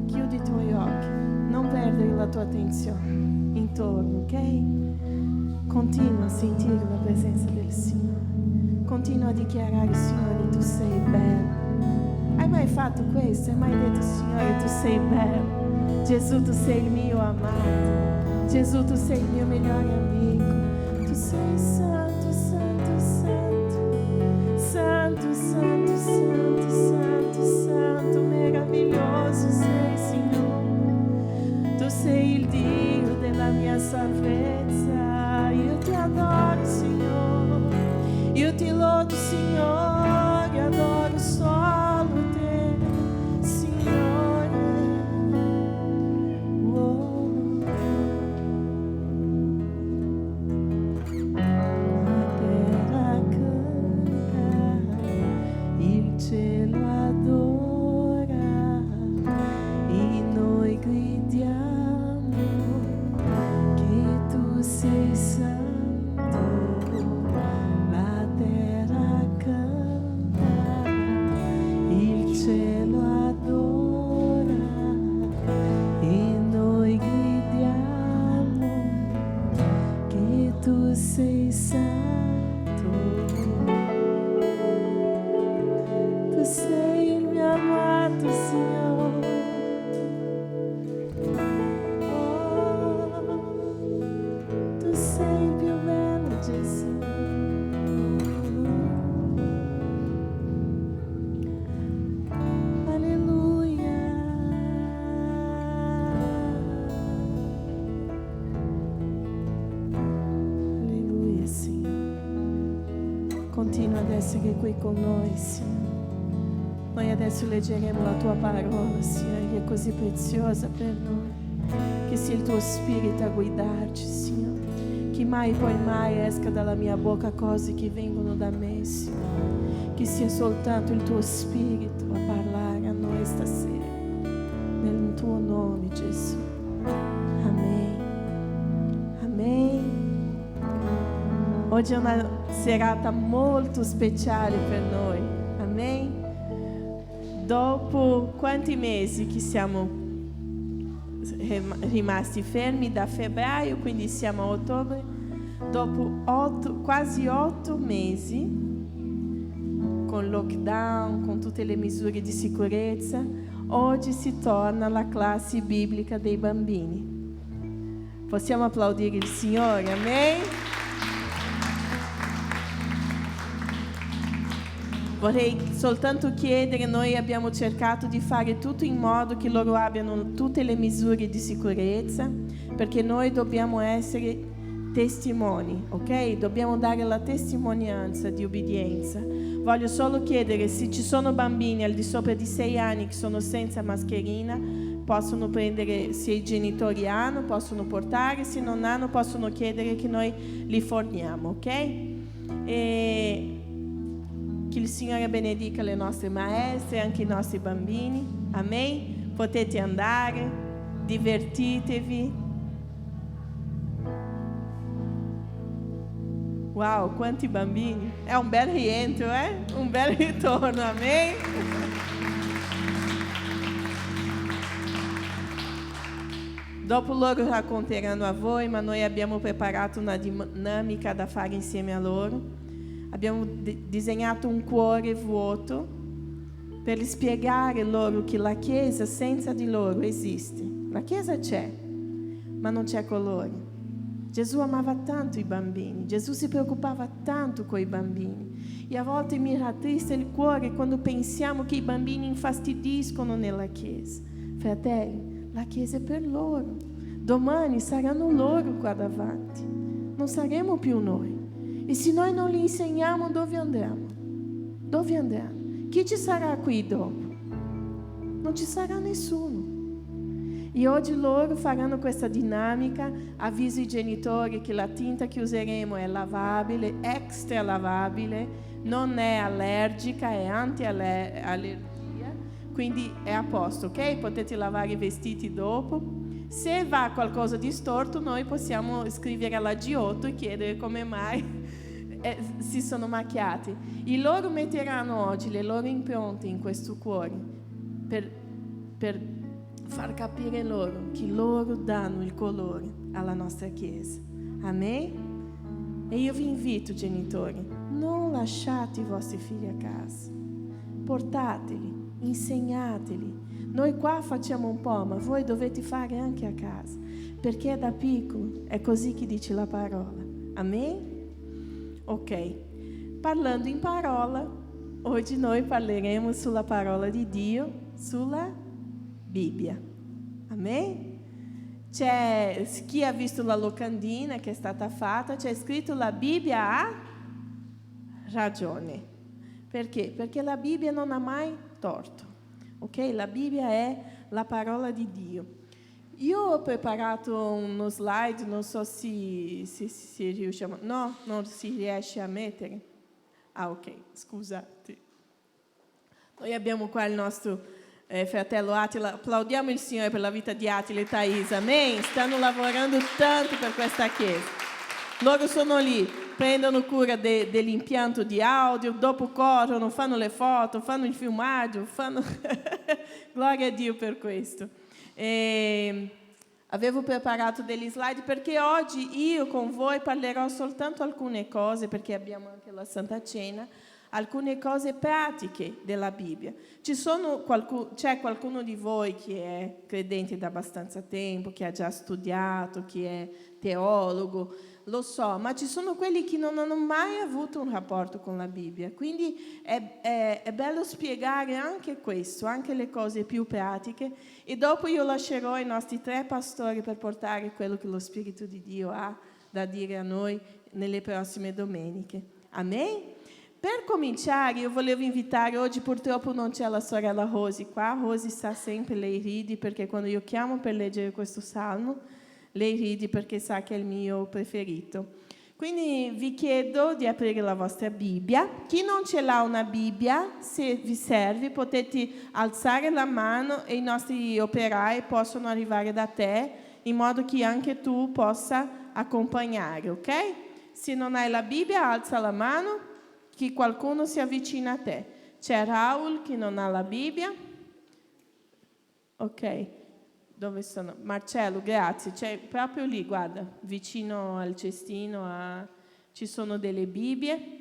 Chiudi i tuoi occhi, non perdere la tua attenzione intorno, ok? Continua a sentire la presenza del Signore. Continua a dichiarare, Signore, tu sei bello. Hai mai fatto questo? Hai mai detto, Signore, tu sei bello? Gesù, tu sei il mio amato. Gesù, tu sei il mio migliore amico. Tu sei santo, santo, santo. Santo, santo, santo, santo, santo. Meraviglioso sei, Signore. Tu sei il Dio della mia salvezza. Io ti adoro, Signore. Io ti lodo, Signore. Adoro solo te, Signore. Oh. La terra canta, il cielo adora e noi gridiamo che tu sei santo. La terra canta, il cielo adora e noi gridiamo che tu sei santo. Tu sei il mio amato Signore. Oh, tu sei il più bello Gesù. Alleluia. Alleluia, Signore. Continua ad essere qui con noi, Signore. Noi adesso leggeremo la tua parola, Signore, che è così preziosa per noi. Che sia il tuo spirito a guidarci, Signore. Che mai poi mai esca dalla mia bocca cose che vengono da me, Signore. Che sia soltanto il tuo spirito a parlare a noi stasera. Nel tuo nome, Gesù. Amen. Amen. Oggi è una serata molto speciale per noi. Amen. Dopo quanti mesi che siamo rimasti fermi da febbraio, quindi siamo a ottobre, dopo quasi 8 mesi con lockdown, con tutte le misure di sicurezza, oggi si torna alla classe biblica dei bambini. Possiamo applaudire il Signore, amen? Vorrei soltanto chiedere, noi abbiamo cercato di fare tutto in modo che loro abbiano tutte le misure di sicurezza, perché noi dobbiamo essere testimoni, ok? Dobbiamo dare la testimonianza di obbedienza. Voglio solo chiedere se ci sono bambini al di sopra di 6 anni che sono senza mascherina, possono prendere, se i genitori hanno, possono portare, se non hanno possono chiedere che noi li forniamo, ok? E che il Signore benedica le nostre maestre e anche i nostri bambini. Amen. Potete andare, divertitevi. Wow, quanti bambini. È un bel rientro, un bel ritorno. Amen. Dopo loro racconteranno a voi, ma noi abbiamo preparato una dinamica da fare insieme a loro. Abbiamo disegnato un cuore vuoto per spiegare loro che la Chiesa senza di loro esiste. La Chiesa c'è, ma non c'è colore. Gesù amava tanto i bambini, Gesù si preoccupava tanto con i bambini. E a volte mi rattrista il cuore quando pensiamo che i bambini infastidiscono nella Chiesa. Fratelli, la Chiesa è per loro. Domani saranno loro qua davanti, non saremo più noi. E se noi non li insegniamo, dove andiamo? Dove andiamo? Chi ci sarà qui dopo? Non ci sarà nessuno. E oggi loro faranno questa dinamica. Avviso i genitori che la tinta che useremo è lavabile, extra lavabile, non è allergica, è anti-allergia, quindi è a posto, ok? Potete lavare i vestiti dopo. Se va qualcosa di storto, noi possiamo scrivere alla G8 e chiedere come mai si sono macchiati. E loro metteranno oggi le loro impronte in questo cuore per far capire loro che loro danno il colore alla nostra Chiesa. Amen? E io vi invito, genitori, non lasciate i vostri figli a casa. Portateli, insegnateli. Noi qua facciamo un po', ma voi dovete fare anche a casa, perché da piccolo è così che dice la parola. Amen? Ok. Parlando in parola, oggi noi parleremo sulla parola di Dio, sulla Bibbia. Amen? C'è chi ha visto la locandina che è stata fatta, c'è scritto la Bibbia ha ragione. Perché? Perché la Bibbia non ha mai torto. Ok? La Bibbia è la parola di Dio. Io ho preparato uno slide, non so se riusciamo. No, non si riesce a mettere. Ah, ok, scusate. Noi abbiamo qua il nostro fratello Attila. Applaudiamo il Signore per la vita di Attila e Thaisa. Amen? Stanno lavorando tanto per questa chiesa. Loro sono lì, prendono cura dell'impianto di audio, dopo corrono, fanno le foto, fanno il filmaggio, fanno... Gloria a Dio per questo. Avevo preparato degli slide perché oggi io con voi parlerò soltanto alcune cose, perché abbiamo anche la Santa Cena, alcune cose pratiche della Bibbia. C'è qualcuno di voi che è credente da abbastanza tempo, che ha già studiato, che è teologo, lo so, ma ci sono quelli che non hanno mai avuto un rapporto con la Bibbia, quindi è bello spiegare anche questo, anche le cose più pratiche, e dopo io lascerò ai nostri 3 pastori per portare quello che lo Spirito di Dio ha da dire a noi nelle prossime domeniche. Amen? Per cominciare, io volevo invitare, oggi purtroppo non c'è la sorella Rosy qua, Rosy sta sempre, lei ride, perché quando io chiamo per leggere questo salmo, lei ride perché sa che è il mio preferito. Quindi vi chiedo di aprire la vostra Bibbia. Chi non ce l'ha una Bibbia, se vi serve, potete alzare la mano e i nostri operai possono arrivare da te, in modo che anche tu possa accompagnare, ok? Se non hai la Bibbia, alza la mano, che qualcuno si avvicina a te. C'è Raul che non ha la Bibbia. Ok. Dove sono? Marcello, grazie. C'è proprio lì, guarda, vicino al cestino ci sono delle Bibbie,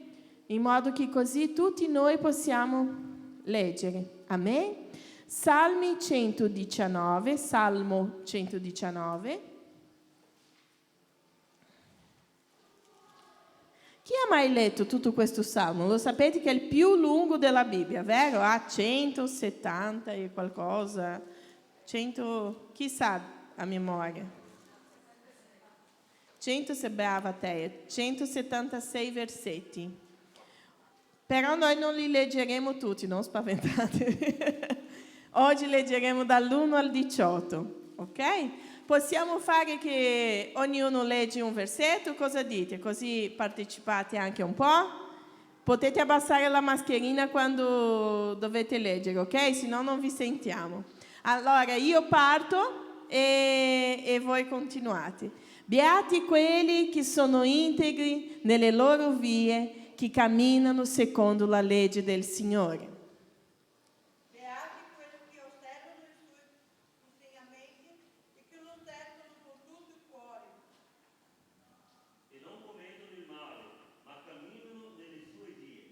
in modo che così tutti noi possiamo leggere. Amen? Salmo 119. Chi ha mai letto tutto questo salmo? Lo sapete che è il più lungo della Bibbia, vero? Ha 170 e qualcosa. 100, chi sa a memoria? 100, brava te, 176 versetti. Però noi non li leggeremo tutti, non spaventate. Oggi leggeremo dall'1 al 18, ok? Possiamo fare che ognuno legge un versetto, cosa dite? Così partecipate anche un po'. Potete abbassare la mascherina quando dovete leggere, ok? Se no non vi sentiamo. Allora io parto e voi continuate. Beati quelli che sono integri nelle loro vie, che camminano secondo la legge del Signore. Beati quelli che osservano i suoi insegnamenti e che lo servono con tutto il cuore. E non commettono il male, ma camminano nelle sue vie.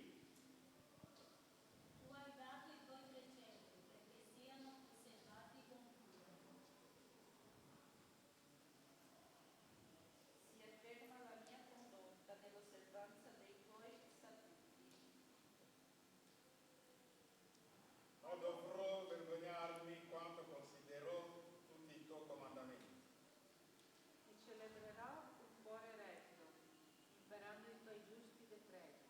Tu hai dato i tuoi precetti perché siano osservati con cura. Sia ferma la mia condotta nell'osservanza dei tuoi statuti. Non dovrò vergognarmi quando considererò tutti i tuoi comandamenti. Ti celebrerò un cuore retto, imparando i tuoi giusti decreti.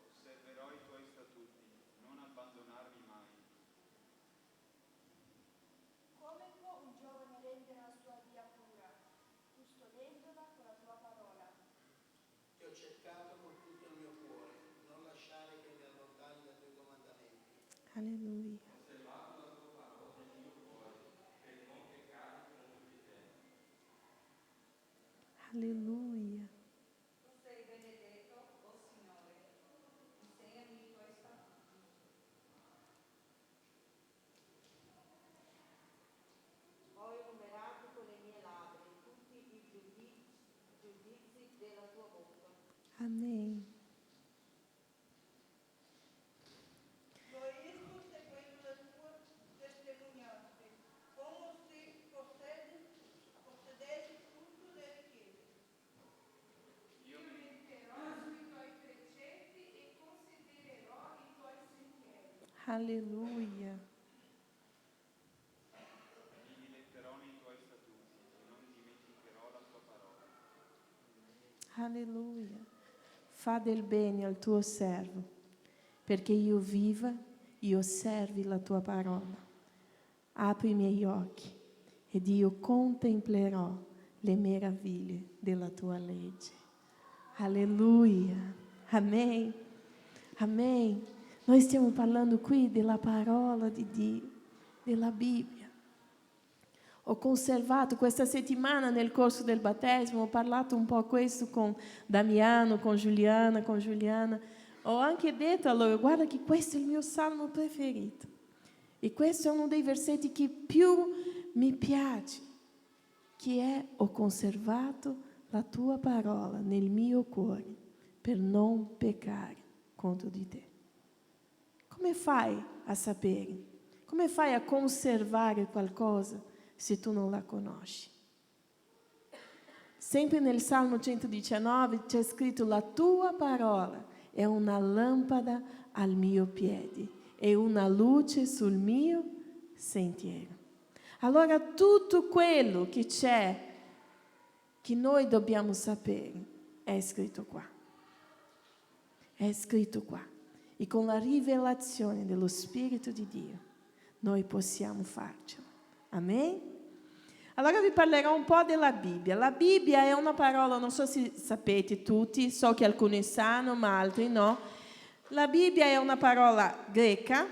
Osserverò i tuoi statuti, non abbandonarmi mai. Come può un giovane rendere la sua via pura, custodendola con la tua parola? Ti ho cercato con tutto il mio cuore, non lasciare che mi allontani dai tuoi comandamenti. Alleluia. Alleluia. Tu sei benedetto, o Signore, insegnami i tuoi statuti. indizi della tua bocca. Amém. Lo hizo seguendo le tue testimonianze, come se possedessi tutto delle chiese. Io mi Mediterò sui tuoi precetti e considererò i tuoi sentieri. Aleluia. mi diletterò nei tuoi statuti e non dimenticherò la tua parola. Alleluia. Fa del bene al tuo servo, perché io viva e osservi la tua parola. Apri i miei occhi ed io contemplerò le meraviglie della tua legge. Alleluia. Amém. Amém. Noi stiamo parlando qui della parola di Dio, della Bibbia. Ho conservato questa settimana nel corso del battesimo, ho parlato un po' questo con Damiano, con Giuliana. Ho anche detto a loro, guarda che questo è il mio salmo preferito. E questo è uno dei versetti che più mi piace, che è: ho conservato la tua parola nel mio cuore per non peccare contro di te. Come fai a sapere? Come fai a conservare qualcosa se tu non la conosci? Sempre nel Salmo 119 c'è scritto: la tua parola è una lampada al mio piede e una luce sul mio sentiero. Allora tutto quello che c'è, che noi dobbiamo sapere, è scritto qua. È scritto qua. E con la rivelazione dello Spirito di Dio noi possiamo farcelo. Amen? Allora vi parlerò un po' della Bibbia. La Bibbia è una parola, non so se sapete tutti, so che alcuni sanno ma altri no. La Bibbia è una parola greca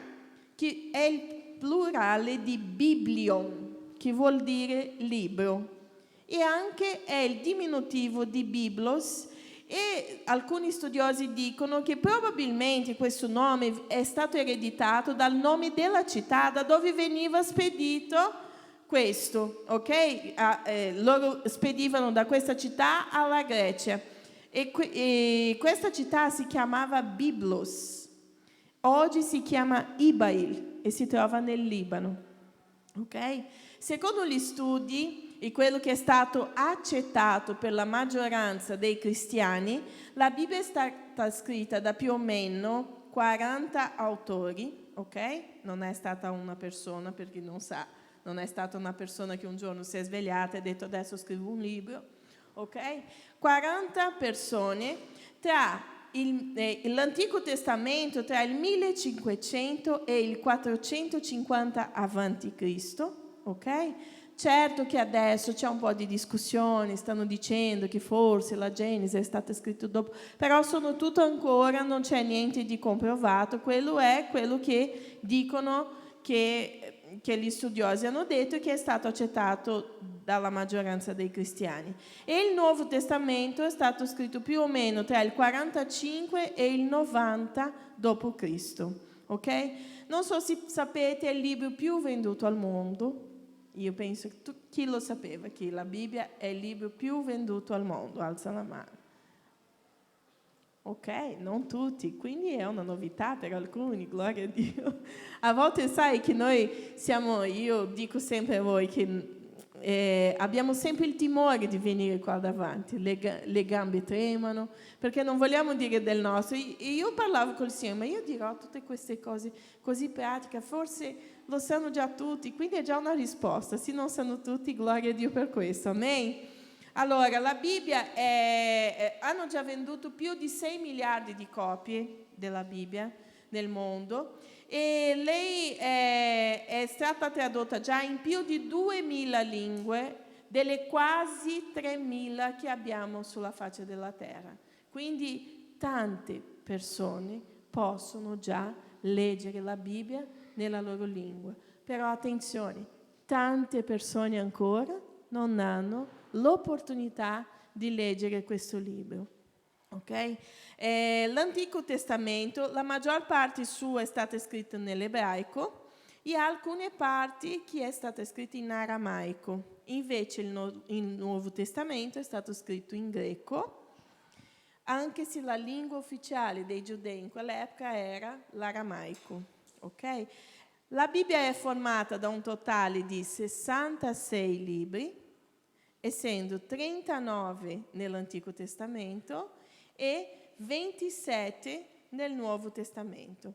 che è il plurale di biblion, che vuol dire libro, e anche è il diminutivo di biblos. E alcuni studiosi dicono che probabilmente questo nome è stato ereditato dal nome della città da dove veniva spedito questo, ok? Loro spedivano da questa città alla Grecia e questa città si chiamava Biblos. Oggi si chiama Ibail e si trova nel Libano, ok? Secondo gli studi e quello che è stato accettato per la maggioranza dei cristiani, la Bibbia è stata scritta da più o meno 40 autori, ok? Non è stata una persona, per chi non sa, non è stata una persona che un giorno si è svegliata e ha detto adesso scrivo un libro, ok? 40 persone tra l'Antico Testamento, tra il 1500 e il 450 avanti Cristo, ok? Certo che adesso c'è un po' di discussione, stanno dicendo che forse la Genesi è stata scritta dopo, però sono tutto ancora, non c'è niente di comprovato, quello è quello che dicono che gli studiosi hanno detto, che è stato accettato dalla maggioranza dei cristiani. E il Nuovo Testamento è stato scritto più o meno tra il 45 e il 90 dopo Cristo, ok? Non so se sapete, è il libro più venduto al mondo. Io penso che chi lo sapeva che la Bibbia è il libro più venduto al mondo? Alza la mano. Ok, non tutti, quindi è una novità per alcuni, gloria a Dio. A volte sai che noi siamo, io dico sempre a voi che abbiamo sempre il timore di venire qua davanti, le gambe tremano, perché non vogliamo dire del nostro. Io parlavo col Signore, ma io dirò tutte queste cose così pratiche, forse lo sanno già tutti, quindi è già una risposta. Se non sanno tutti, gloria a Dio per questo, amen? Allora, la Bibbia hanno già venduto più di 6 miliardi di copie della Bibbia nel mondo e lei è stata tradotta già in più di 2000 lingue, delle quasi 3000 che abbiamo sulla faccia della terra. Quindi tante persone possono già leggere la Bibbia nella loro lingua. Però attenzione, tante persone ancora non hanno l'opportunità di leggere questo libro. Okay? L'Antico Testamento, la maggior parte sua è stata scritta nell'ebraico e alcune parti che è stata scritta in aramaico. Invece il Nuovo Testamento è stato scritto in greco, anche se la lingua ufficiale dei giudei in quell'epoca era l'aramaico. Ok? La Bibbia è formata da un totale di 66 libri, essendo 39 nell'Antico Testamento e 27 nel Nuovo Testamento.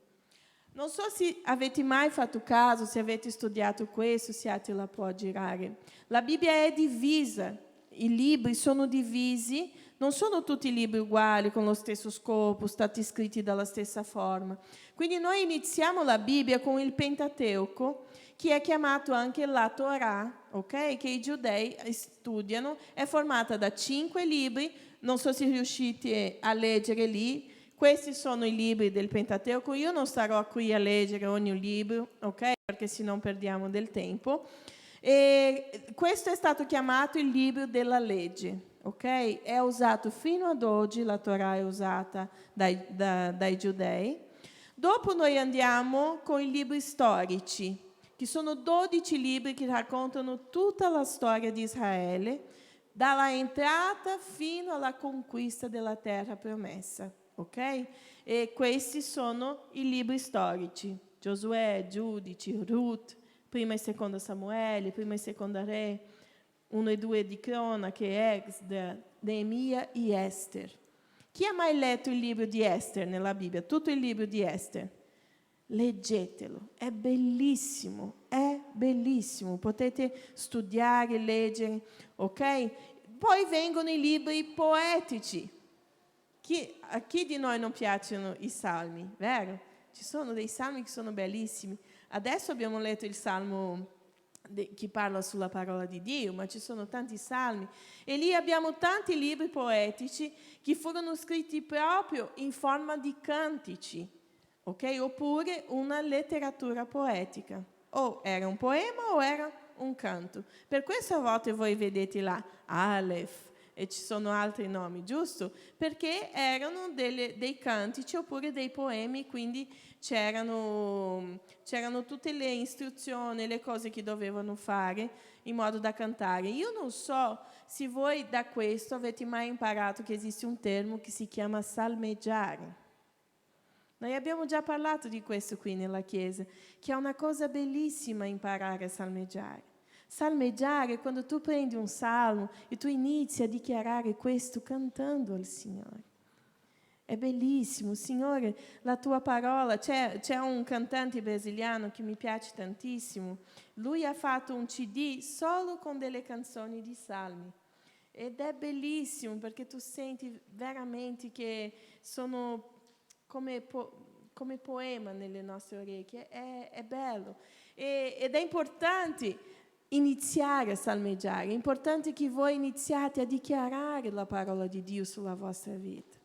Non so se avete mai fatto caso, se avete studiato questo, se Ati la può girare. La Bibbia è divisa, i libri sono divisi, non sono tutti libri uguali, con lo stesso scopo, stati scritti dalla stessa forma. Quindi noi iniziamo la Bibbia con il Pentateuco, che è chiamato anche la Torah, okay? Che i giudei studiano, è formata da 5 libri, non so se riuscite a leggere lì, questi sono i libri del Pentateuco, io non starò qui a leggere ogni libro, ok? Perché sennò perdiamo del tempo. E questo è stato chiamato il libro della legge, ok? È usato fino ad oggi, la Torah è usata dai giudei. Dopo noi andiamo con i libri storici, che sono 12 libri che raccontano tutta la storia di Israele, dalla entrata fino alla conquista della terra promessa, ok? E questi sono i libri storici: Giosuè, Giudici, Ruth, Prima e Seconda Samuele, Prima e Seconda Re, 1 e 2 di Cronache, Esdra, Neemia e Ester. Chi ha mai letto il libro di Ester nella Bibbia? Tutto il libro di Ester? Leggetelo, è bellissimo, potete studiare, leggere, ok? Poi vengono i libri poetici. A chi di noi non piacciono i salmi, vero? Ci sono dei salmi che sono bellissimi. Adesso abbiamo letto il salmo che parla sulla parola di Dio, ma ci sono tanti salmi. E lì abbiamo tanti libri poetici che furono scritti proprio in forma di cantici, ok? Oppure una letteratura poetica. O era un poema o era un canto. Per questo a volte voi vedete là Aleph e ci sono altri nomi, giusto? Perché erano dei cantici oppure dei poemi, quindi c'erano tutte le istruzioni, le cose che dovevano fare in modo da cantare. Io non so se voi da questo avete mai imparato che esiste un termine che si chiama salmeggiare. Noi abbiamo già parlato di questo qui nella Chiesa, che è una cosa bellissima imparare a salmeggiare. Salmeggiare è quando tu prendi un salmo e tu inizi a dichiarare questo cantando al Signore. È bellissimo, Signore, la tua parola. C'è un cantante brasiliano che mi piace tantissimo. Lui ha fatto un CD solo con delle canzoni di salmi. Ed è bellissimo perché tu senti veramente che sono come poema nelle nostre orecchie. È bello. Ed è importante iniziare a salmeggiare. È importante che voi iniziate a dichiarare la parola di Dio sulla vostra vita.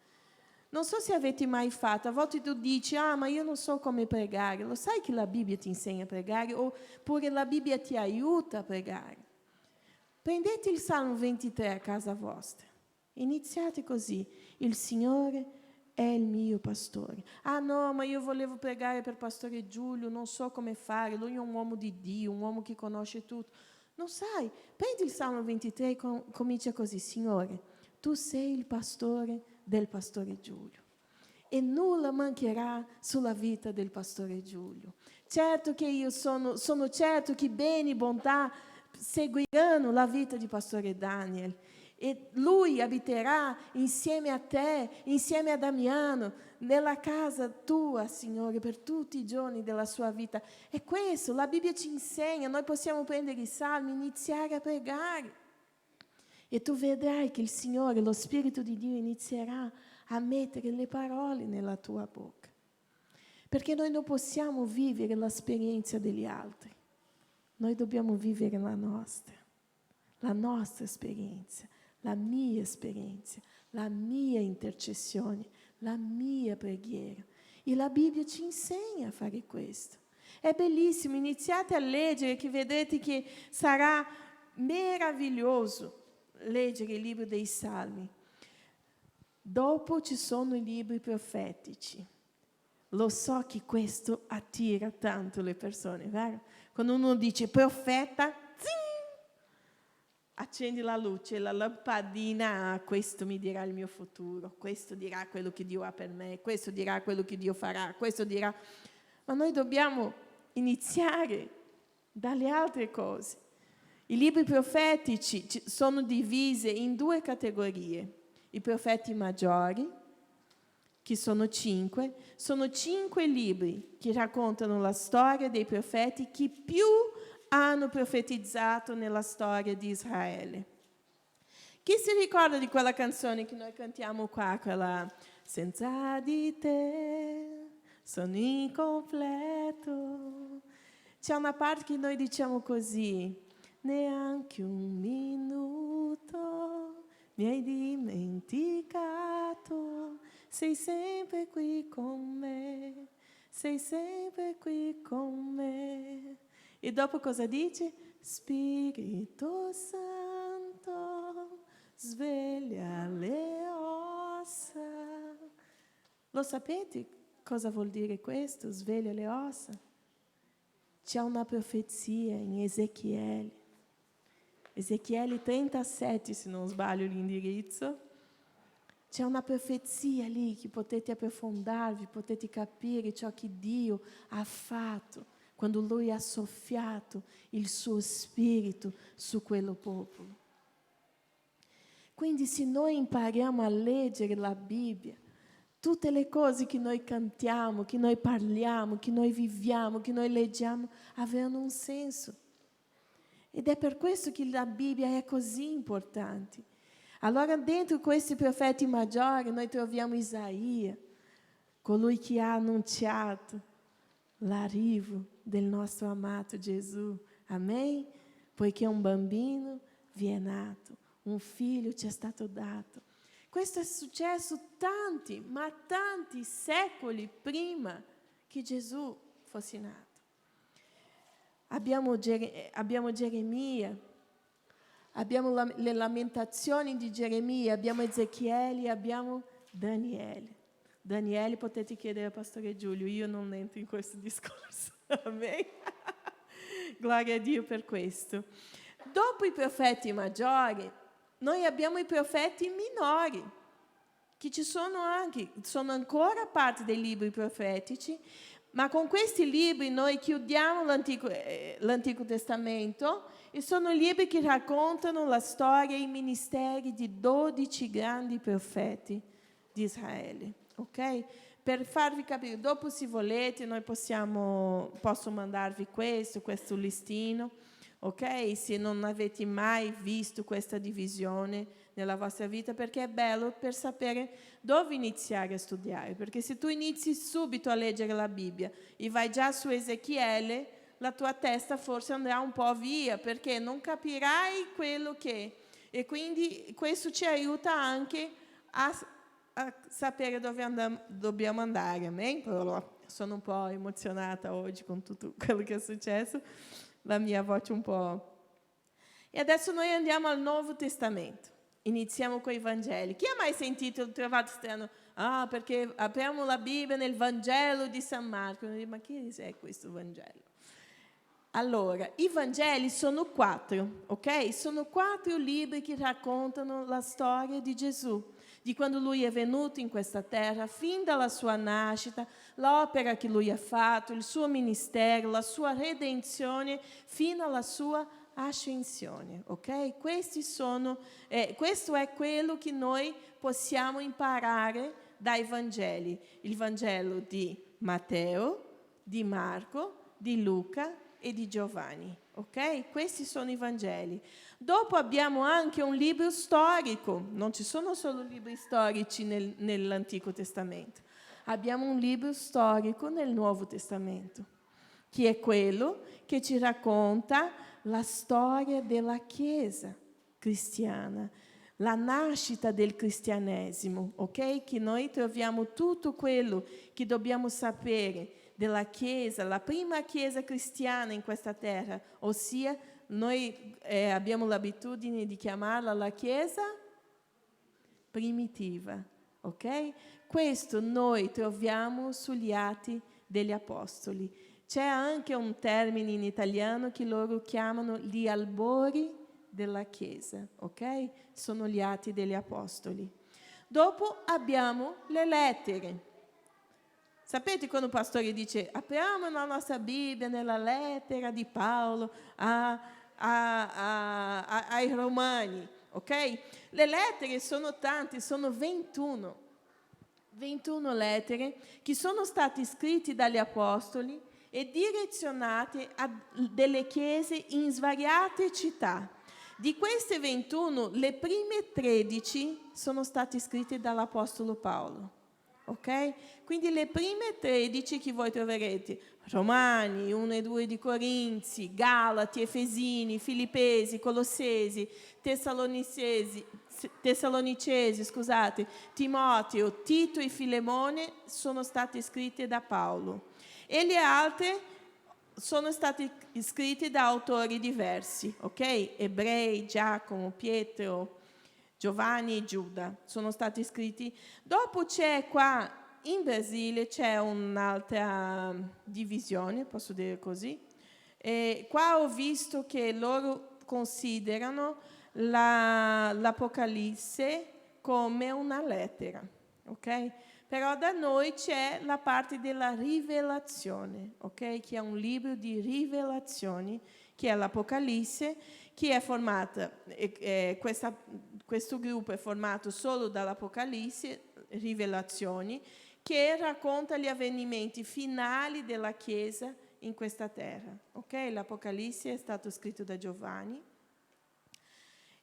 Non so se avete mai fatto, a volte tu dici, ma io non so come pregare. Lo sai che la Bibbia ti insegna a pregare, oppure la Bibbia ti aiuta a pregare. Prendete il Salmo 23 a casa vostra. Iniziate così: il Signore è il mio pastore. No, ma io volevo pregare per pastore Giulio, non so come fare, lui è un uomo di Dio, un uomo che conosce tutto. Non sai, prendi il Salmo 23 e comincia così: Signore, tu sei il pastore del pastore Giulio e nulla mancherà sulla vita del pastore Giulio. Certo che io sono certo che bene e bontà seguiranno la vita di pastore Daniel, e lui abiterà insieme a te, insieme a Damiano, nella casa tua, Signore, per tutti i giorni della sua vita. E questo la Bibbia ci insegna. Noi possiamo prendere i salmi, iniziare a pregare, e tu vedrai che il Signore, lo Spirito di Dio, inizierà a mettere le parole nella tua bocca. Perché noi non possiamo vivere l'esperienza degli altri. Noi dobbiamo vivere la nostra esperienza, la mia esperienza, la mia intercessione, la mia preghiera. E la Bibbia ci insegna a fare questo. È bellissimo, iniziate a leggere, che vedrete che sarà meraviglioso leggere il libro dei Salmi. Dopo ci sono i libri profetici. Lo so che questo attira tanto le persone, vero? Quando uno dice profeta, zing, accendi la luce, la lampadina, questo mi dirà il mio futuro, questo dirà quello che Dio ha per me, questo dirà quello che Dio farà, questo dirà... Ma noi dobbiamo iniziare dalle altre cose. I libri profetici sono divisi in 2 categorie. I profeti maggiori, che sono 5 libri che raccontano la storia dei profeti che più hanno profetizzato nella storia di Israele. Chi si ricorda di quella canzone che noi cantiamo qua, quella senza di te sono incompleto? C'è una parte che noi diciamo così: neanche un minuto mi hai dimenticato, sei sempre qui con me, sei sempre qui con me. E dopo cosa dice? Spirito Santo, sveglia le ossa. Lo sapete cosa vuol dire questo? Sveglia le ossa? C'è una profezia in Ezechiele. Ezechiele 37, se non sbaglio l'indirizzo. C'è una profezia lì che potete approfondarvi, potete capire ciò che Dio ha fatto quando Lui ha soffiato il suo spirito su quello popolo. Quindi se noi impariamo a leggere la Bibbia, tutte le cose che noi cantiamo, che noi parliamo, che noi viviamo, che noi leggiamo, avranno un senso. Ed è per questo che la Bibbia è così importante. Allora, dentro questi profeti maggiori, noi troviamo Isaia, colui che ha annunciato l'arrivo del nostro amato Gesù. Amém? Poiché un bambino vi è nato, un figlio ci è stato dato. Questo è successo tanti, ma tanti secoli prima che Gesù fosse nato. Abbiamo Geremia, abbiamo le lamentazioni di Geremia, abbiamo Ezechiele, abbiamo Daniele. Daniele potete chiedere al pastore Giulio, io non entro in questo discorso. Amen? Gloria a Dio per questo. Dopo i profeti maggiori, noi abbiamo i profeti minori, che ci sono anche, sono ancora parte dei libri profetici, ma con questi libri noi chiudiamo l'Antico Testamento e sono libri che raccontano la storia e i ministeri di 12 grandi profeti di Israele. Ok? Per farvi capire, dopo se volete noi posso mandarvi questo listino, ok? Se non avete mai visto questa divisione nella vostra vita, perché è bello per sapere dove iniziare a studiare, perché se tu inizi subito a leggere la Bibbia e vai già su Ezechiele, la tua testa forse andrà un po' via, perché non capirai quello che... E quindi questo ci aiuta anche a sapere dove dobbiamo andare, amen? Sono un po' emozionata oggi con tutto quello che è successo, la mia voce un po'... E adesso noi andiamo al Nuovo Testamento. Iniziamo con i Vangeli. Chi ha mai sentito, trovato strano? Ah, perché apriamo la Bibbia nel Vangelo di San Marco. Ma che è questo Vangelo? Allora, i Vangeli sono 4, ok? Sono 4 libri che raccontano la storia di Gesù, di quando Lui è venuto in questa terra, fin dalla sua nascita, l'opera che Lui ha fatto, il suo ministero, la sua redenzione, fino alla sua ascensione, ok? Questo è quello che noi possiamo imparare dai Vangeli. Il Vangelo di Matteo, di Marco, di Luca e di Giovanni, ok? Questi sono i Vangeli. Dopo abbiamo anche un libro storico, non ci sono solo libri storici nell'Antico Testamento, abbiamo un libro storico nel Nuovo Testamento, che è quello che ci racconta la storia della Chiesa cristiana, la nascita del cristianesimo, ok? Che noi troviamo tutto quello che dobbiamo sapere della Chiesa, la prima Chiesa cristiana in questa terra, ossia noi abbiamo l'abitudine di chiamarla la Chiesa primitiva, ok? Questo noi troviamo sugli Atti degli Apostoli. C'è anche un termine in italiano che loro chiamano gli albori della Chiesa, ok? Sono gli Atti degli Apostoli. Dopo abbiamo le lettere. Sapete quando il pastore dice apriamo la nostra Bibbia nella lettera di Paolo ai Romani, ok? Le lettere sono tante, sono 21 lettere che sono state scritte dagli Apostoli e direzionate a delle chiese in svariate città. Di queste 21, le prime 13 sono state scritte dall'Apostolo Paolo. Ok? Quindi le prime 13 che voi troverete, Romani, 1 e 2 di Corinzi, Galati, Efesini, Filippesi, Colossesi, Tessalonicesi, Timoteo, Tito e Filemone sono state scritte da Paolo. E le altre sono state scritte da autori diversi, ok? Ebrei, Giacomo, Pietro, Giovanni e Giuda sono stati scritti. Dopo c'è qua in Brasile c'è un'altra divisione, posso dire così. E qua ho visto che loro considerano l'Apocalisse come una lettera, ok? Però da noi c'è la parte della rivelazione, ok? Che è un libro di rivelazioni, che è l'Apocalisse, che è formata, questo gruppo è formato solo dall'Apocalisse, rivelazioni, che racconta gli avvenimenti finali della Chiesa in questa terra, ok? L'Apocalisse è stato scritto da Giovanni.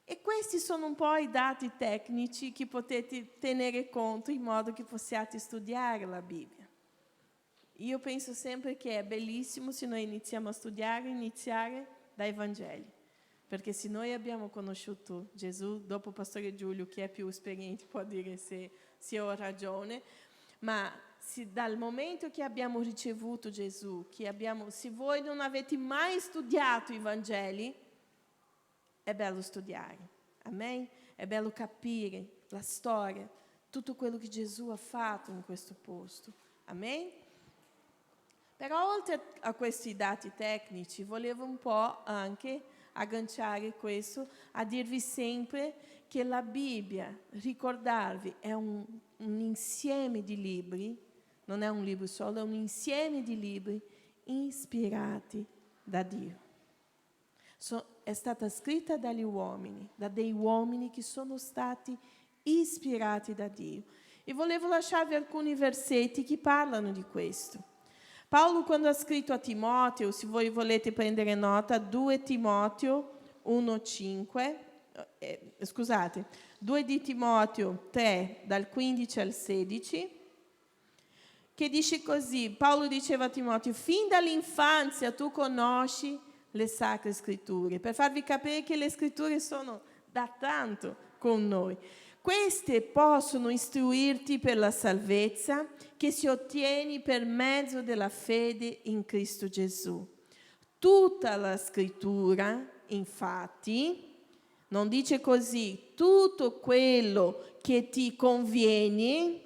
E questi sono un po' i dati tecnici che potete tenere conto in modo che possiate studiare la Bibbia. Io penso sempre che è bellissimo se noi iniziamo a iniziare dai Vangeli, perché se noi abbiamo conosciuto Gesù, dopo il Pastore Giulio, che è più esperiente, può dire se ho ragione, ma dal momento che abbiamo ricevuto Gesù, se voi non avete mai studiato i Vangeli, è bello studiare, amen? È bello capire la storia, tutto quello che Gesù ha fatto in questo posto, amen? Però oltre a questi dati tecnici, volevo un po' anche agganciare questo a dirvi sempre che la Bibbia, ricordarvi, è un insieme di libri, non è un libro solo, è un insieme di libri ispirati da Dio. È stata scritta dagli uomini, da dei uomini che sono stati ispirati da Dio. E volevo lasciarvi alcuni versetti che parlano di questo. Paolo, quando ha scritto a Timoteo, se voi volete prendere nota, 2 Timoteo 1,5, 2 di Timoteo 3, dal 15 al 16, che dice così, Paolo diceva a Timoteo, fin dall'infanzia tu conosci le sacre scritture, per farvi capire che le scritture sono da tanto con noi. Queste possono istruirti per la salvezza che si ottiene per mezzo della fede in Cristo Gesù. Tutta la scrittura, infatti, non dice così, tutto quello che ti conviene,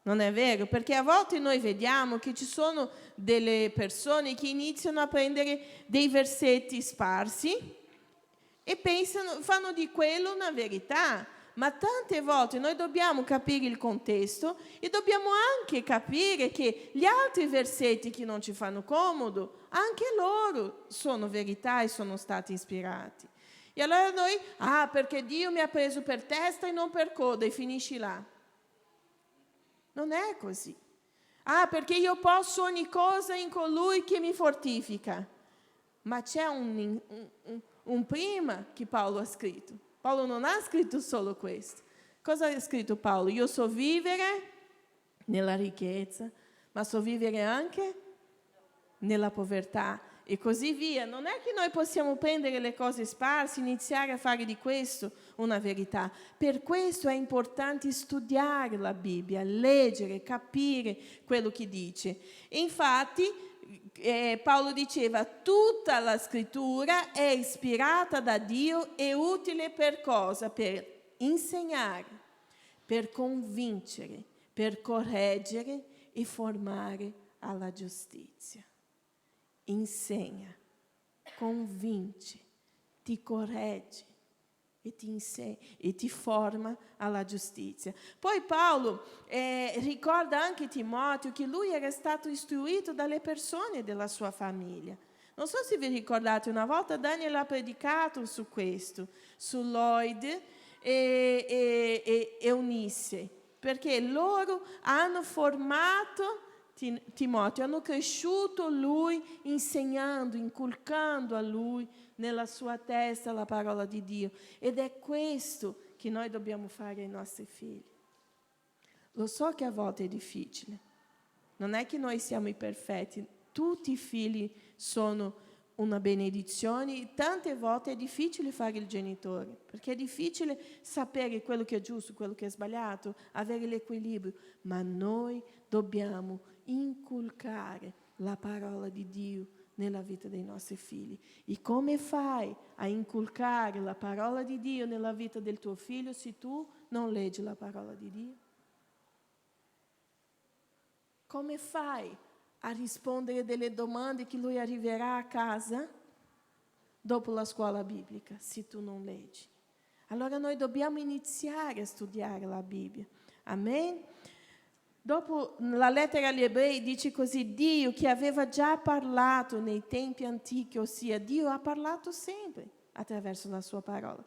non è vero, perché a volte noi vediamo che ci sono delle persone che iniziano a prendere dei versetti sparsi e fanno di quello una verità. Ma tante volte noi dobbiamo capire il contesto e dobbiamo anche capire che gli altri versetti che non ci fanno comodo, anche loro sono verità e sono stati ispirati. E allora noi, perché Dio mi ha preso per testa e non per coda, e finisci là. Non è così. Perché io posso ogni cosa in colui che mi fortifica. Ma c'è un prima che Paolo ha scritto. Paolo non ha scritto solo questo. Cosa ha scritto Paolo? Io so vivere nella ricchezza, ma so vivere anche nella povertà e così via. Non è che noi possiamo prendere le cose sparse, iniziare a fare di questo una verità. Per questo è importante studiare la Bibbia, leggere, capire quello che dice. E infatti Paolo diceva, tutta la scrittura è ispirata da Dio e utile per cosa? Per insegnare, per convincere, per correggere e formare alla giustizia. Insegna, convince, ti corregge e ti forma alla giustizia. Poi Paolo ricorda anche Timoteo che lui era stato istruito dalle persone della sua famiglia. Non so se vi ricordate, una volta Daniel ha predicato su questo, su Lloyd e Eunice, perché loro hanno formato Timoteo, hanno cresciuto lui insegnando, inculcando a lui nella sua testa la parola di Dio. Ed è questo che noi dobbiamo fare ai nostri figli. Lo so che a volte è difficile, non è che noi siamo i perfetti, tutti i figli sono una benedizione. Tante volte è difficile fare il genitore, perché è difficile sapere quello che è giusto, quello che è sbagliato, avere l'equilibrio, ma noi dobbiamo inculcare la parola di Dio nella vita dei nostri figli. E come fai a inculcare la parola di Dio nella vita del tuo figlio se tu non leggi la parola di Dio? Come fai a rispondere delle domande che lui arriverà a casa dopo la scuola biblica se tu non leggi? Allora noi dobbiamo iniziare a studiare la Bibbia. Amen? Dopo la lettera agli Ebrei dice così: Dio che aveva già parlato nei tempi antichi, ossia Dio ha parlato sempre attraverso la sua parola.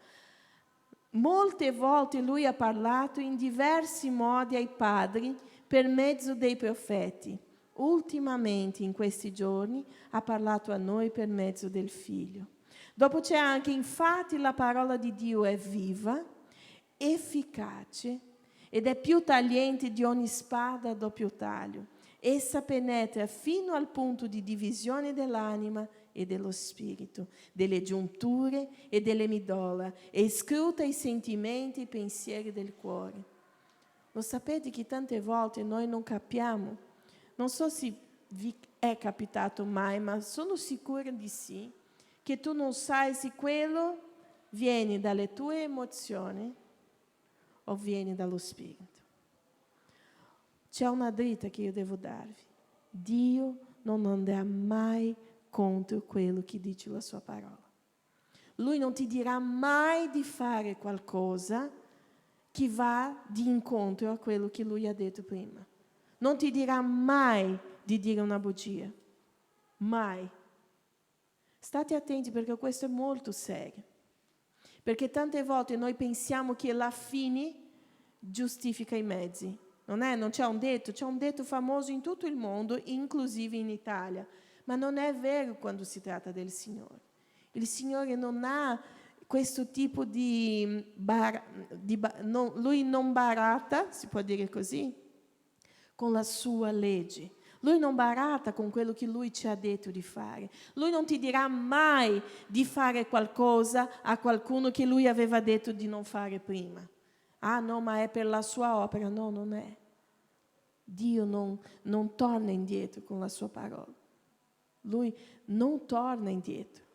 Molte volte lui ha parlato in diversi modi ai padri per mezzo dei profeti. Ultimamente, in questi giorni, ha parlato a noi per mezzo del Figlio. Dopo c'è anche: infatti la parola di Dio è viva, efficace ed è più tagliente di ogni spada a doppio taglio. Essa penetra fino al punto di divisione dell'anima e dello spirito, delle giunture e delle midolla, e scruta i sentimenti e i pensieri del cuore. Lo sapete che tante volte noi non capiamo? Non so se vi è capitato mai, ma sono sicura di sì, che tu non sai se quello viene dalle tue emozioni o viene dallo Spirito. C'è una dritta che io devo darvi. Dio non andrà mai contro quello che dice la sua parola. Lui non ti dirà mai di fare qualcosa che va di incontro a quello che lui ha detto prima. Non ti dirà mai di dire una bugia. Mai. State attenti, perché questo è molto serio. Perché tante volte noi pensiamo che la fine giustifica i mezzi. Non c'è un detto famoso in tutto il mondo, inclusive in Italia. Ma non è vero quando si tratta del Signore. Il Signore non ha questo tipo lui non baratta, si può dire così, con la sua legge. Lui non baratta con quello che lui ci ha detto di fare. Lui non ti dirà mai di fare qualcosa a qualcuno che lui aveva detto di non fare prima. Ah no, ma è per la sua opera. No, non è. Dio non torna indietro con la sua parola. Lui non torna indietro.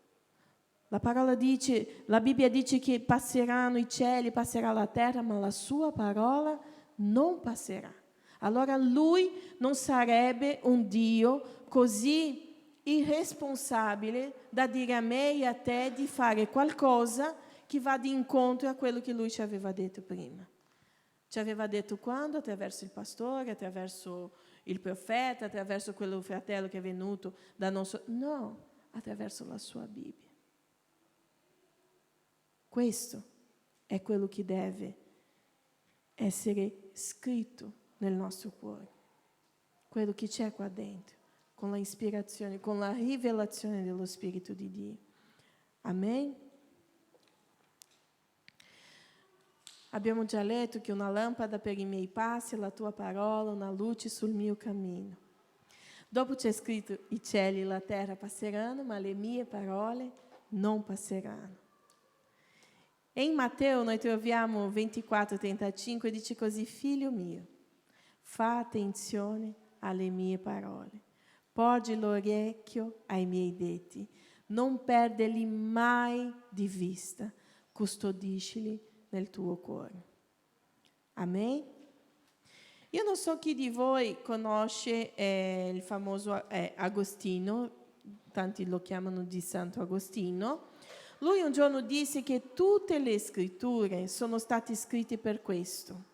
La Bibbia dice che passeranno i cieli, passerà la terra, ma la sua parola non passerà. Allora lui non sarebbe un Dio così irresponsabile da dire a me e a te di fare qualcosa che va di incontro a quello che lui ci aveva detto prima. Ci aveva detto quando? Attraverso il pastore, attraverso il profeta, attraverso quello fratello che è venuto da non so... No, attraverso la sua Bibbia. Questo è quello che deve essere scritto nel nostro cuore, quello che c'è qua dentro, con la ispirazione, con la rivelazione dello Spirito di Dio. Amen? Abbiamo già letto che una lampada per i miei passi è la tua parola, una luce sul mio cammino. Dopo c'è scritto: i cieli e la terra passeranno, ma le mie parole non passeranno. E in Matteo noi troviamo 24:35, dice così: figlio mio, fa attenzione alle mie parole, porgi l'orecchio ai miei detti, non perderli mai di vista, custodiscili nel tuo cuore. Amen? Io non so chi di voi conosce il famoso Agostino, tanti lo chiamano di Santo Agostino. Lui un giorno disse che tutte le scritture sono state scritte per questo,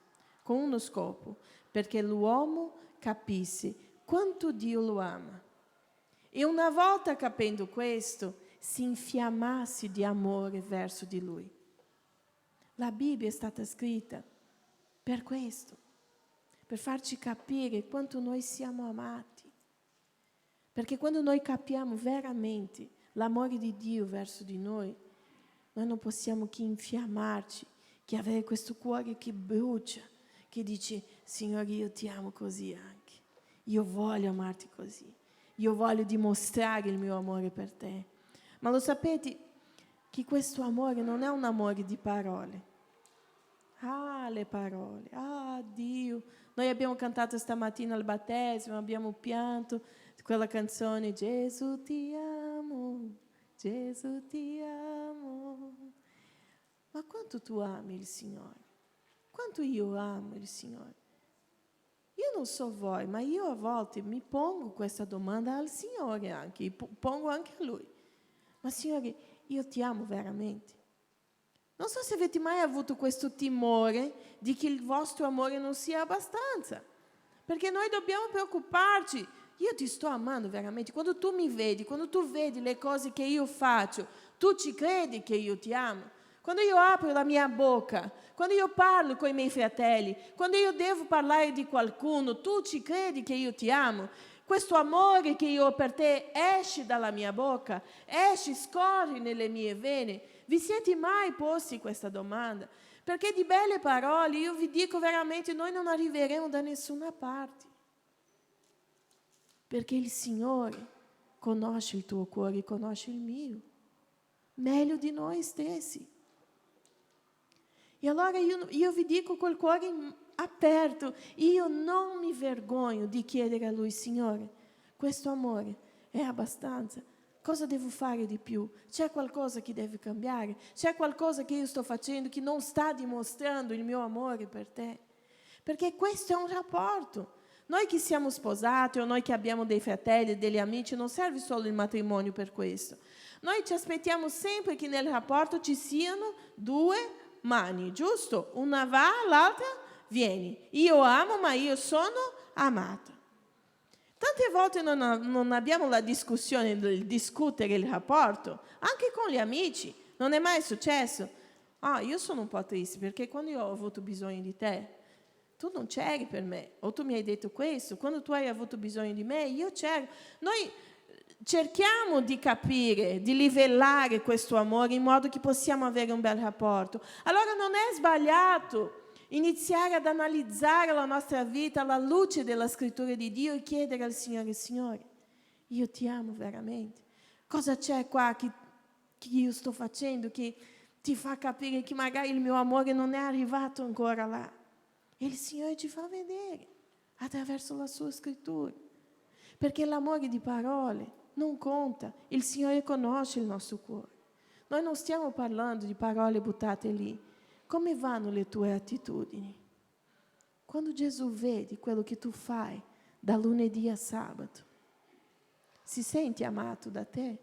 con uno scopo, perché l'uomo capisse quanto Dio lo ama. E una volta capendo questo, si infiammasse di amore verso di Lui. La Bibbia è stata scritta per questo, per farci capire quanto noi siamo amati. Perché quando noi capiamo veramente l'amore di Dio verso di noi non possiamo che infiammarci, che avere questo cuore che brucia, che dice: Signore, io ti amo così anche, io voglio amarti così, io voglio dimostrare il mio amore per te. Ma lo sapete che questo amore non è un amore di parole. Ah, le parole, ah Dio. Noi abbiamo cantato stamattina al battesimo, abbiamo pianto quella canzone: Gesù ti amo, Gesù ti amo. Ma quanto tu ami il Signore? Quanto io amo il Signore? Io non so voi, ma io a volte mi pongo questa domanda al Signore anche, pongo anche a Lui. Ma Signore, io ti amo veramente? Non so se avete mai avuto questo timore di che il vostro amore non sia abbastanza, perché noi dobbiamo preoccuparci. Io ti sto amando veramente. Quando tu mi vedi, quando tu vedi le cose che io faccio, tu ci credi che io ti amo? Quando io apro la mia bocca, quando io parlo con i miei fratelli, quando io devo parlare di qualcuno, tu ci credi che io ti amo? Questo amore che io ho per te esce dalla mia bocca, esce, scorre nelle mie vene. Vi siete mai posti questa domanda? Perché di belle parole, io vi dico veramente, noi non arriveremo da nessuna parte. Perché il Signore conosce il tuo cuore, conosce il mio, meglio di noi stessi. E allora io vi dico col cuore aperto, io non mi vergogno di chiedere a Lui: Signore, questo amore è abbastanza? Cosa devo fare di più? C'è qualcosa che deve cambiare? C'è qualcosa che io sto facendo che non sta dimostrando il mio amore per te? Perché questo è un rapporto. Noi che siamo sposati o noi che abbiamo dei fratelli e degli amici, non serve solo il matrimonio per questo. Noi ci aspettiamo sempre che nel rapporto ci siano due mani, giusto? Una va, l'altra vieni. Io amo, ma io sono amata. Tante volte non abbiamo la discussione del discutere il rapporto, anche con gli amici. Non è mai successo. Io sono un po' triste perché quando io ho avuto bisogno di te, tu non c'eri per me, o tu mi hai detto questo, quando tu hai avuto bisogno di me, io c'ero. Noi cerchiamo di capire, di livellare questo amore in modo che possiamo avere un bel rapporto. Allora non è sbagliato iniziare ad analizzare la nostra vita alla luce della scrittura di Dio e chiedere al Signore: Signore, io ti amo veramente. Cosa c'è qua che io sto facendo che ti fa capire che magari il mio amore non è arrivato ancora là? E il Signore ci fa vedere attraverso la sua scrittura. Perché l'amore di parole non conta. Il Signore conosce il nostro cuore. Noi non stiamo parlando di parole buttate lì. Come vanno le tue attitudini? Quando Gesù vede quello che tu fai da lunedì a sabato, si sente amato da te?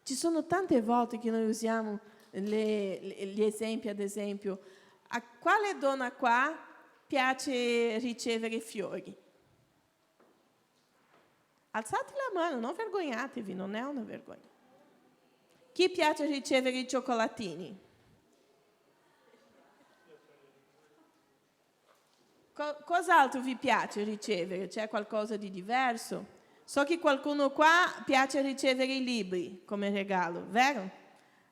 Ci sono tante volte che noi usiamo gli esempi, ad esempio: a quale donna qua piace ricevere fiori? Alzate la mano, non vergognatevi, non è una vergogna. Chi piace ricevere i cioccolatini? Cos'altro vi piace ricevere? C'è qualcosa di diverso? So che qualcuno qua piace ricevere i libri come regalo, vero?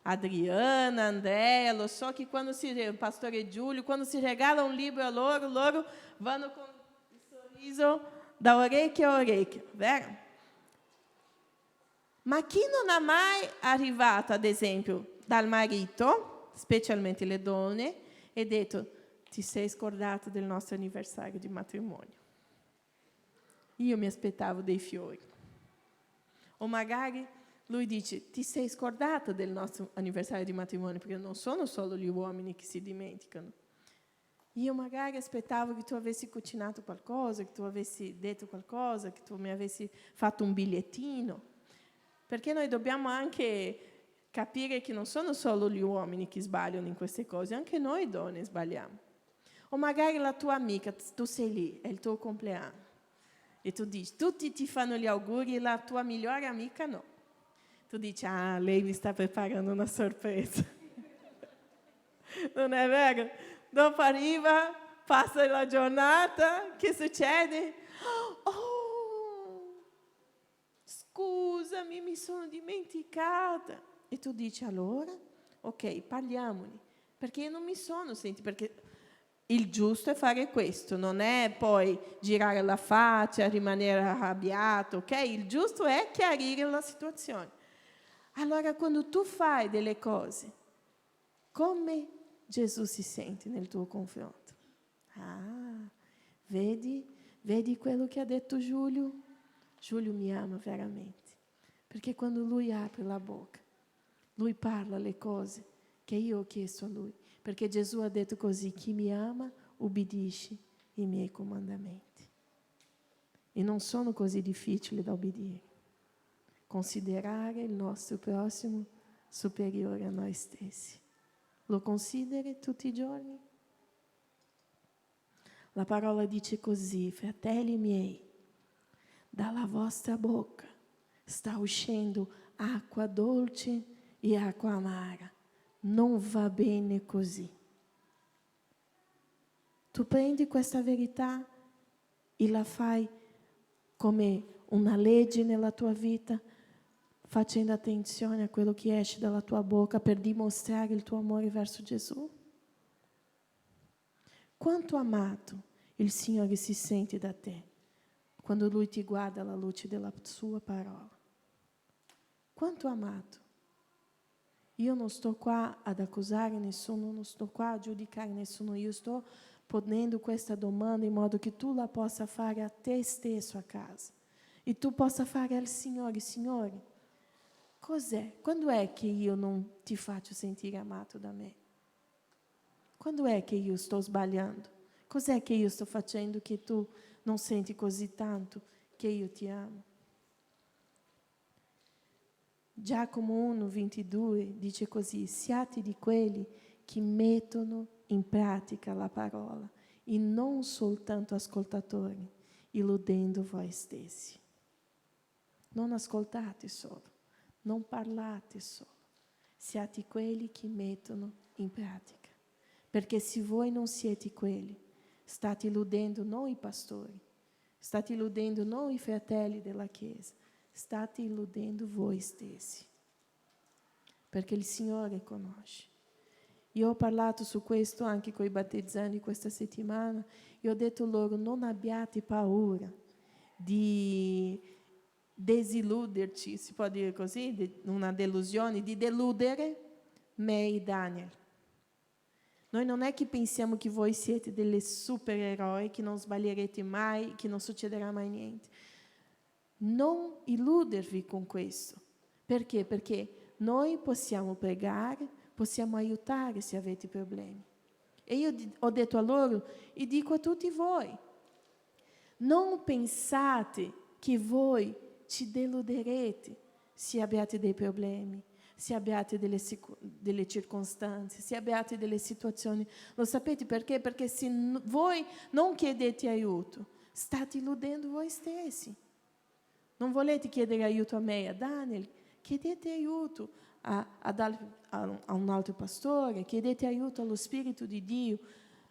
Adriana, Andrea, lo so che quando il pastore Giulio, quando si regala un libro a loro vanno con il sorriso da orecchio a orecchio, vero? Ma chi non ha mai arrivato, ad esempio, dal marito, specialmente le donne, e detto: ti sei scordato del nostro anniversario di matrimonio? Io mi aspettavo dei fiori. O magari lui dice: ti sei scordato del nostro anniversario di matrimonio? Perché non sono solo gli uomini che si dimenticano. Io magari aspettavo che tu avessi cucinato qualcosa, che tu avessi detto qualcosa, che tu mi avessi fatto un bigliettino. Perché noi dobbiamo anche capire che non sono solo gli uomini che sbagliano in queste cose, anche noi donne sbagliamo. O magari la tua amica, tu sei lì, è il tuo compleanno. E tu dici, tutti ti fanno gli auguri e la tua migliore amica no. Tu dici, lei mi sta preparando una sorpresa. Non è vero? Dopo arriva, passa la giornata, che succede? Oh, scusami, mi sono dimenticata. E tu dici, allora? Ok, parliamone. Perché io non mi sono sentita, perché il giusto è fare questo, non è poi girare la faccia, rimanere arrabbiato, ok? Il giusto è chiarire la situazione. Allora, quando tu fai delle cose, come Gesù si sente nel tuo confronto? Vedi quello che ha detto Giulio? Giulio mi ama veramente, perché quando lui apre la bocca, lui parla le cose che io ho chiesto a lui, perché Gesù ha detto così, chi mi ama ubbidisce i miei comandamenti. E non sono così difficili da obbedire. Considerare il nostro prossimo superiore a noi stessi. Lo consideri tutti i giorni? La parola dice così, fratelli miei, dalla vostra bocca sta uscendo acqua dolce e acqua amara. Non va bene così. Tu prendi questa verità e la fai come una legge nella tua vita, facendo attenzione a quello che esce dalla tua bocca per dimostrare il tuo amore verso Gesù? Quanto amato il Signore si sente da te quando Lui ti guarda alla luce della sua parola. Quanto amato. Io non sto qua ad accusare nessuno, non sto qua a giudicare nessuno, io sto ponendo questa domanda in modo che tu la possa fare a te stesso a casa e tu possa fare al Signore, Signore, cos'è? Quando è che io non ti faccio sentire amato da me? Quando è che io sto sbagliando? Cos'è che io sto facendo che tu non senti così tanto che io ti amo? Giacomo 1,22 dice così, siate di quelli che mettono in pratica la parola e non soltanto ascoltatori, illudendo voi stessi. Non ascoltate solo, non parlate solo, siate quelli che mettono in pratica. Perché se voi non siete quelli, state illudendo noi pastori, state illudendo noi fratelli della Chiesa, state illudendo voi stessi, perché il Signore conosce. Io ho parlato su questo anche con i battezzanti questa settimana e ho detto loro, non abbiate paura di desilluderci, si può dire così, una delusione, di deludere me e Daniel. Noi non è che pensiamo che voi siete delle supereroi, che non sbaglierete mai, che non succederà mai niente. Non illudervi con questo. Perché? Perché noi possiamo pregare, possiamo aiutare se avete problemi. E io ho detto a loro e dico a tutti voi, non pensate che voi ci deluderete se abbiate dei problemi, se abbiate delle circostanze, se abbiate delle situazioni. Lo sapete perché? Perché se voi non chiedete aiuto, state illudendo voi stessi. Non volete chiedere aiuto a me e a Daniel, chiedete aiuto a un altro pastore, chiedete aiuto allo Spirito di Dio,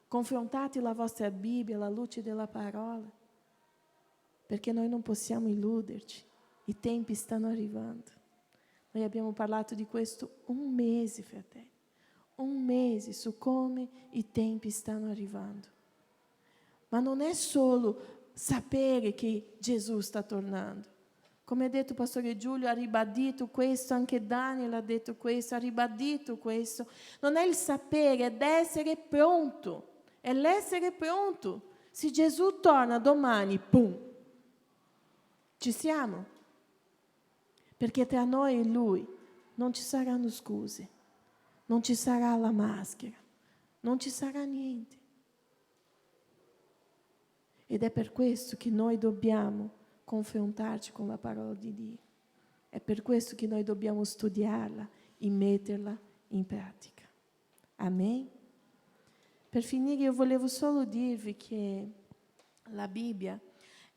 confrontate la vostra Bibbia alla luce della parola, perché noi non possiamo illuderci, i tempi stanno arrivando. Noi abbiamo parlato di questo un mese, fratelli, un mese su come i tempi stanno arrivando. Ma non è solo sapere che Gesù sta tornando. Come ha detto il pastore Giulio, ha ribadito questo, anche Daniel ha detto questo, ha ribadito questo. Non è il sapere, è l'essere pronto. È l'essere pronto. Se Gesù torna domani, pum, ci siamo. Perché tra noi e Lui non ci saranno scuse, non ci sarà la maschera, non ci sarà niente. Ed è per questo che noi dobbiamo confrontarci con la parola di Dio. È per questo che noi dobbiamo studiarla e metterla in pratica. Amen? Per finire, io volevo solo dirvi che la Bibbia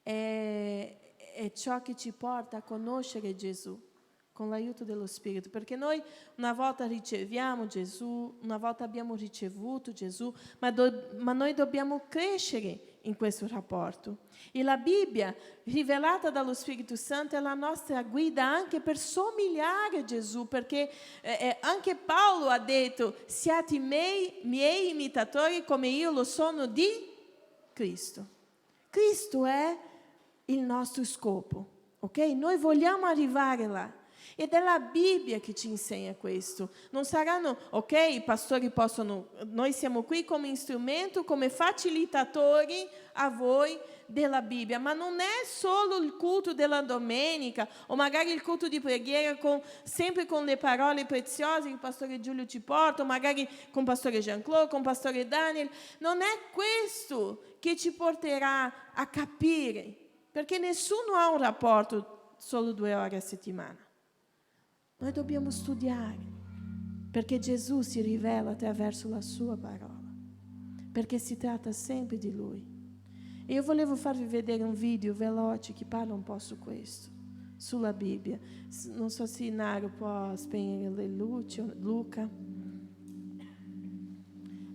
è ciò che ci porta a conoscere Gesù con l'aiuto dello Spirito, perché noi una volta riceviamo Gesù, una volta abbiamo ricevuto Gesù, ma noi dobbiamo crescere in questo rapporto. E la Bibbia, rivelata dallo Spirito Santo, è la nostra guida anche per somigliare a Gesù, perché anche Paolo ha detto: siate miei imitatori come io lo sono di Cristo. Cristo è il nostro scopo, ok? Noi vogliamo arrivare là. Ed è la Bibbia che ci insegna questo. Non saranno, ok, i pastori possono, noi siamo qui come strumento, come facilitatori a voi della Bibbia, ma non è solo il culto della domenica, o magari il culto di preghiera sempre con le parole preziose che il pastore Giulio ci porta, o magari con il pastore Jean-Claude, con il pastore Daniel. Non è questo che ci porterà a capire, perché nessuno ha un rapporto solo 2 ore a settimana. Noi dobbiamo studiare, perché Gesù si rivela attraverso la sua parola, perché si tratta sempre di Lui. E io volevo farvi vedere un video veloce che parla un po' su questo, sulla Bibbia. Non so se Naro può spegnere le luci, Luca.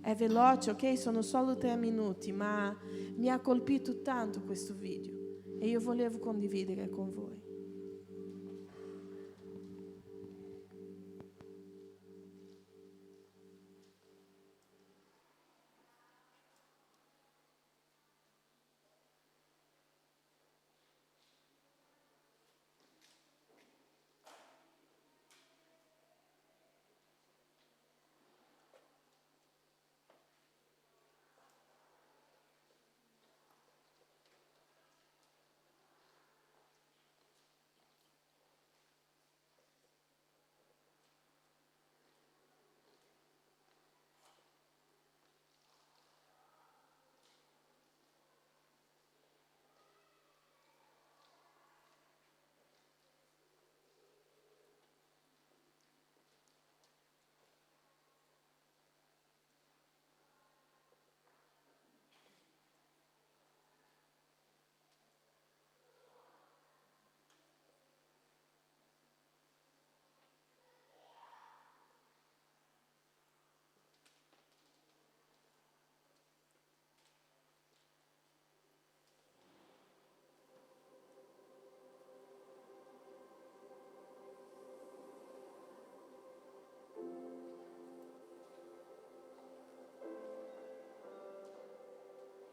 È veloce, ok? Sono solo 3 minuti, ma mi ha colpito tanto questo video e io volevo condividere con voi.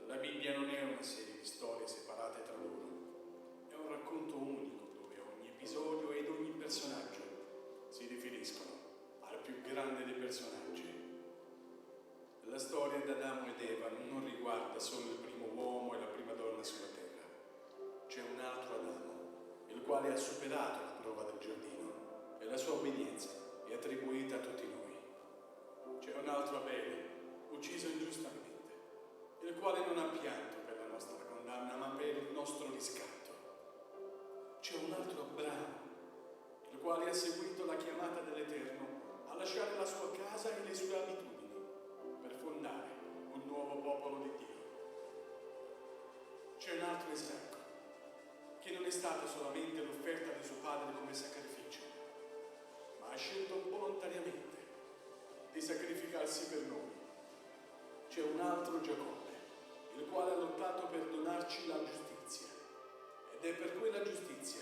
La Bibbia non è una serie di storie separate tra loro, è un racconto unico dove ogni episodio ed ogni personaggio si riferiscono al più grande dei personaggi. La storia d'Adamo ed Eva non riguarda solo il primo uomo e la prima donna sulla terra. C'è un altro Adamo, il quale ha superato la prova del giardino e la sua obbedienza è attribuita a tutti noi. C'è un altro Abele, ucciso ingiustamente, il quale non ha pianto per la nostra condanna, ma per il nostro riscatto. C'è un altro Abramo, il quale ha seguito la chiamata dell'Eterno a lasciare la sua casa e le sue abitudini per fondare un nuovo popolo di Dio. C'è un altro Isacco, che non è stato solamente l'offerta di suo padre come sacrificio, ma ha scelto volontariamente di sacrificarsi per noi. C'è un altro Giacobbe, il quale ha lottato per donarci la giustizia, ed è per quella giustizia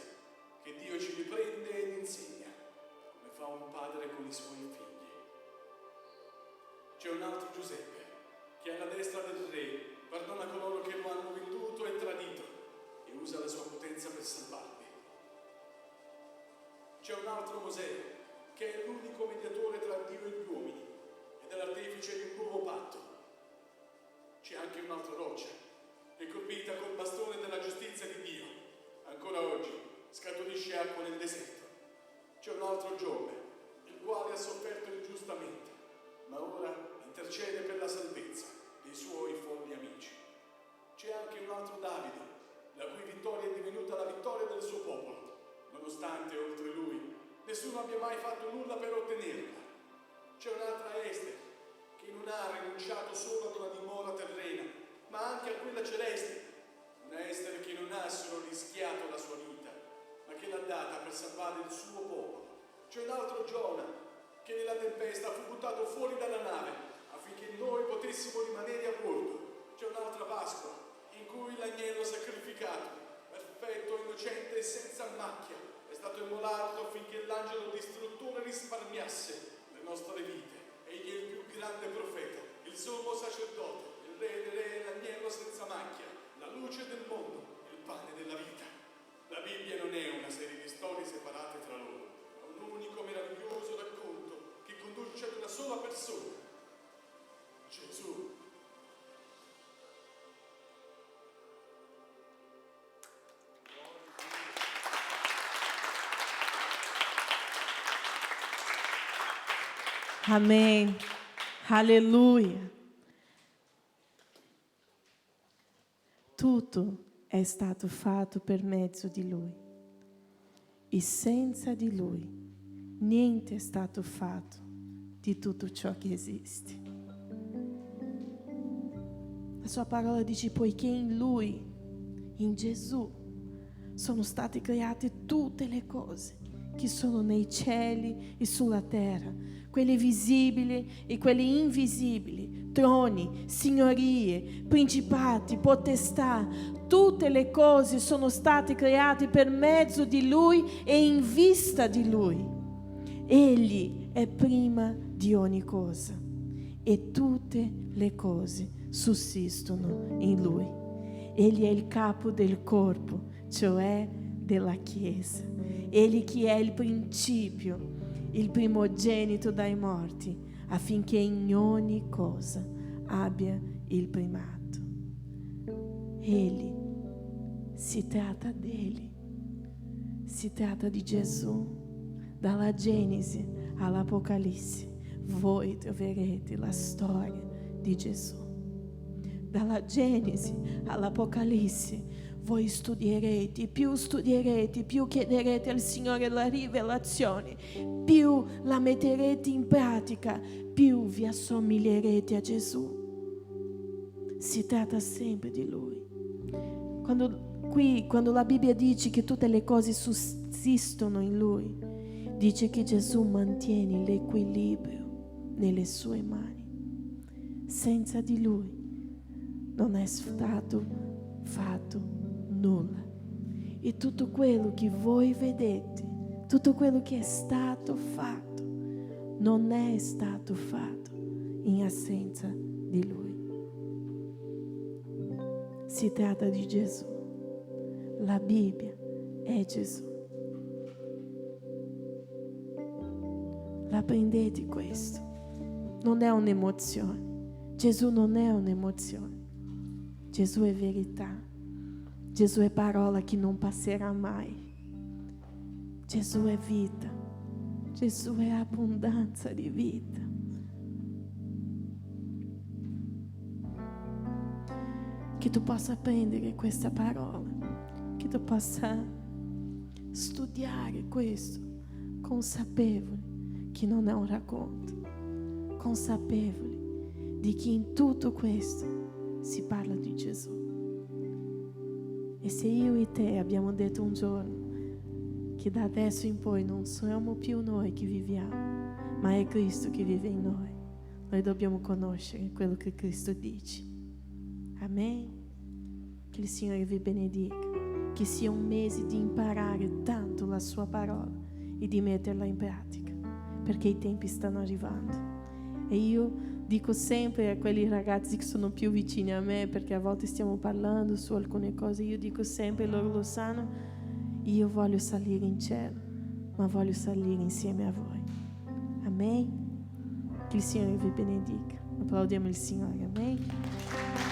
che Dio ci riprende ed insegna, come fa un padre con i suoi figli. C'è un altro Giuseppe, che alla destra del re perdona coloro che lo hanno venduto e tradito e usa la sua potenza per salvarli. C'è un altro Mosè, che è l'unico mediatore tra Dio e gli uomini ed è l'artefice di un nuovo patto. C'è anche un'altra roccia, che colpita col bastone della giustizia di Dio, ancora oggi scaturisce acqua nel deserto. C'è un altro Giobbe, il quale ha sofferto ingiustamente, ma ora intercede per la salvezza dei suoi folli amici. C'è anche un altro non ha solo rischiato la sua vita, ma che l'ha data per salvare il suo popolo. C'è un altro Giona che nella tempesta fu buttato fuori dalla nave affinché noi potessimo rimanere a bordo. C'è un'altra Pasqua in cui l'agnello sacrificato, perfetto, innocente e senza macchia, è stato immolato affinché l'angelo distruttore risparmiasse le nostre vite. Egli è il più grande profeta, il sommo sacerdote, il re dei re, l'agnello senza macchia, la luce del mondo, il pane della vita. La Bibbia non è una serie di storie separate tra loro, è un unico meraviglioso racconto che conduce ad una sola persona, Gesù. Amém. Aleluia. Tutto è stato fatto per mezzo di Lui. E senza di Lui, niente è stato fatto di tutto ciò che esiste. La sua parola dice: poiché in Lui, in Gesù, sono state create tutte le cose che sono nei cieli e sulla terra, quelle visibili e quelle invisibili, troni, signorie, principati, potestà, tutte le cose sono state create per mezzo di Lui e in vista di Lui. Egli è prima di ogni cosa e tutte le cose sussistono in Lui. Egli è il capo del corpo, cioè della Chiesa. Egli che è il principio, il primogenito dai morti, affinché in ogni cosa abbia il primato. Egli, si tratta d'Egli, si tratta di Gesù. Dalla Genesi all'Apocalisse voi troverete la storia di Gesù. Dalla Genesi all'Apocalisse voi studierete, più chiederete al Signore la rivelazione, più la metterete in pratica, più vi assomiglierete a Gesù. Si tratta sempre di Lui. Quando la Bibbia dice che tutte le cose sussistono in Lui, dice che Gesù mantiene l'equilibrio nelle sue mani. Senza di Lui non è stato fatto nulla. E tutto quello che voi vedete, tutto quello che è stato fatto, non è stato fatto in assenza di Lui. Si tratta di Gesù. La Bibbia è Gesù. La prendete questo. Non è un'emozione. Gesù non è un'emozione. Gesù è verità. Gesù è parola che non passerà mai. Gesù è vita. Gesù è abbondanza di vita. Che tu possa prendere questa parola, che tu possa studiare questo, consapevole che non è un racconto, consapevole di che in tutto questo si parla di Gesù. E se io e te abbiamo detto un giorno che da adesso in poi non siamo più noi che viviamo, ma è Cristo che vive in noi dobbiamo conoscere quello che Cristo dice. Amen. Che il Signore vi benedica, che sia un mese di imparare tanto la sua parola e di metterla in pratica, perché i tempi stanno arrivando. E io dico sempre a quelli ragazzi che sono più vicini a me, perché a volte stiamo parlando su alcune cose, io dico sempre, loro lo sanno, io voglio salire in cielo, ma voglio salire insieme a voi. Amen. Che il Signore vi benedica. Applaudiamo il Signore. Amen.